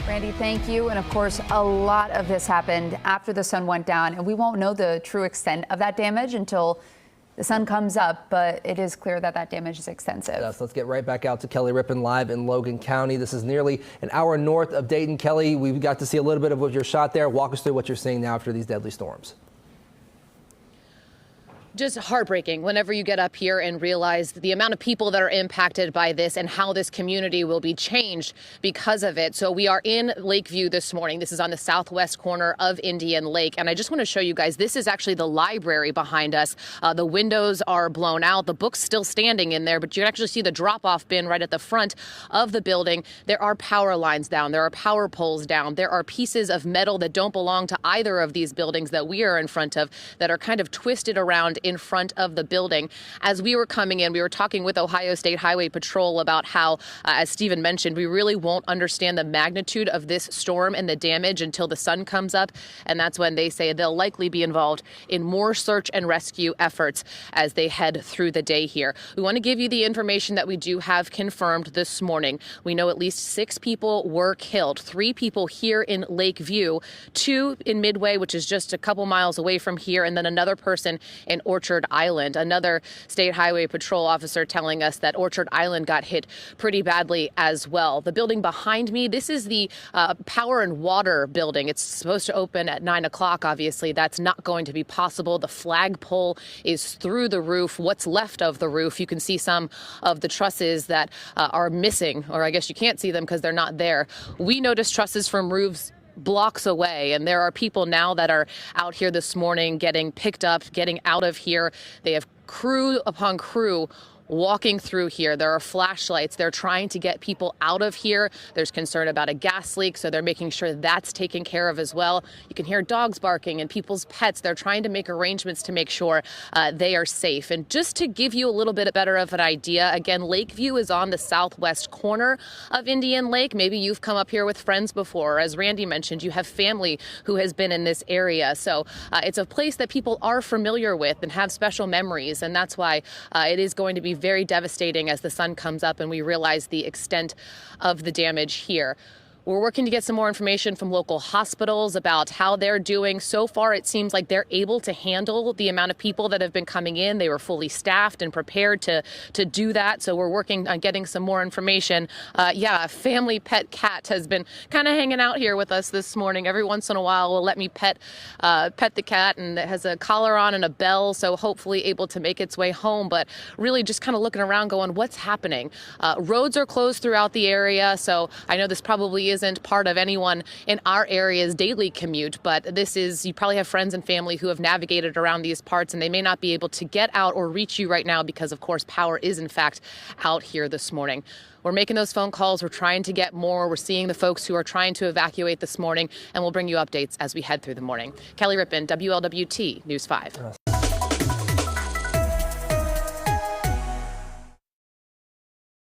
Randy, thank you. And of course, a lot of this happened after the sun went down, and we won't know the true extent of that damage until the sun comes up, but it is clear that that damage is extensive. Yes, let's get right back out to Kelly Rippin live in Logan County. This is nearly an hour north of Dayton. Kelly, we got to see a little bit of what your shot there. Walk us through what you're seeing now after these deadly storms. Just heartbreaking whenever you get up here and realize the amount of people that are impacted by this and how this community will be changed because of it. So we are in Lakeview this morning. This is on the southwest corner of Indian Lake. And I just want to show you guys, this is actually the library behind us. The windows are blown out. The book's still standing in there, but you can actually see the drop-off bin right at the front of the building. There are power lines down. There are power poles down. There are pieces of metal that don't belong to either of these buildings that we are in front of that are kind of twisted around in front of the building. As we were coming in, we were talking with Ohio State Highway Patrol about how, as Stephen mentioned, we really won't understand the magnitude of this storm and the damage until the sun comes up. And that's when they say they'll likely be involved in more search and rescue efforts as they head through the day here. We want to give you the information that we do have confirmed this morning. We know at least 6 people were killed, 3 people here in Lakeview, 2 in Midway, which is just a couple miles away from here, and then another person in Orchard Island. Another State Highway Patrol officer telling us that Orchard Island got hit pretty badly as well. The building behind me, this is the power and water building. It's supposed to open at 9 o'clock. Obviously, that's not going to be possible. The flagpole is through the roof. What's left of the roof, you can see some of the trusses that are missing, or I guess you can't see them because they're not there. We noticed trusses from roofs blocks away, and there are people now that are out here this morning getting picked up, getting out of here. They have crew upon crew walking through here. There are flashlights. They're trying to get people out of here. There's concern about a gas leak, so they're making sure that's taken care of as well. You can hear dogs barking and people's pets. They're trying to make arrangements to make sure they are safe. And just to give you a little bit better of an idea, again, Lakeview is on the southwest corner of Indian Lake. Maybe you've come up here with friends before. As Randy mentioned, you have family who has been in this area. So it's a place that people are familiar with and have special memories. And that's why it is going to be very devastating as the sun comes up and we realize the extent of the damage here. We're working to get some more information from local hospitals about how they're doing. So far, it seems like they're able to handle the amount of people that have been coming in. They were fully staffed and prepared to do that. So we're working on getting some more information. A family pet cat has been kind of hanging out here with us this morning. Every once in a while, will let me pet the cat, and it has a collar on and a bell, so hopefully able to make its way home. But really just kind of looking around going, what's happening? Roads are closed throughout the area, so I know this probably isn't part of anyone in our area's daily commute, but this is, you probably have friends and family who have navigated around these parts, and they may not be able to get out or reach you right now because, of course, power is in fact out here this morning. We're making those phone calls. We're trying to get more. We're seeing the folks who are trying to evacuate this morning, and we'll bring you updates as we head through the morning. Kelly Rippin, WLWT News 5.